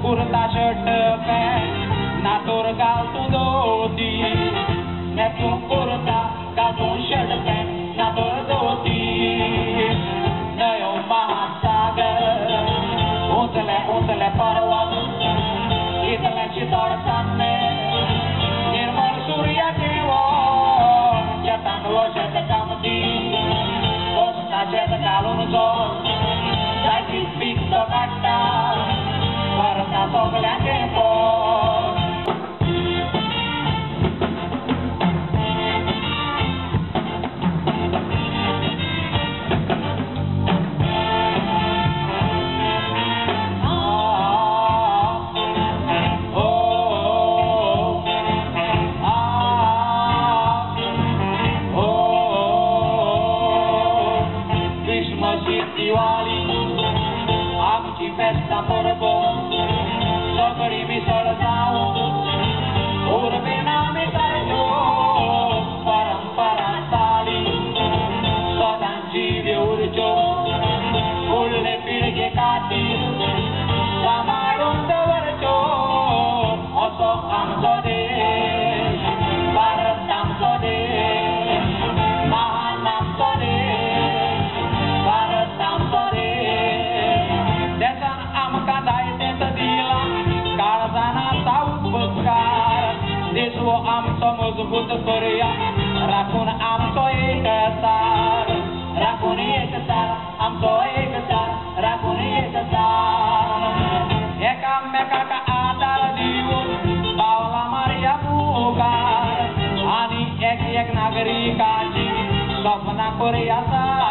Curta shirt pant, na torgal tu doti. Nesu curta, gato shirt pant, na tor doti. Nayo mahasagar, untale parvat, itale chitar samme. Nirmal surya kevo, jatan wo jet kamdi, osta jet kalun zo, jati speak the katta. Para sokla tempo Christmas is Diwali, आमची festa पर्व सगळी मिसळ जाऊन उर्मिना मिसळतो परंपरा चाली सदांची देऊरचो फुडले पिळगे खातीर सांबाळून दवरच्यो असो आमचो देश भारत आमचो देश महान आमचो देश भारत आमचो देश देशान आमकां जाय तेंच दिला काळजानाचा उपकार देश वो आमचो मजबूत करूया राखून आमचो एकतार राखून एकतार आमचो एकतार राखून एकतार एकामेकाक आदार दिवन पावला मारया मुखार आनी एक नागरिकाची सपना करूया साकार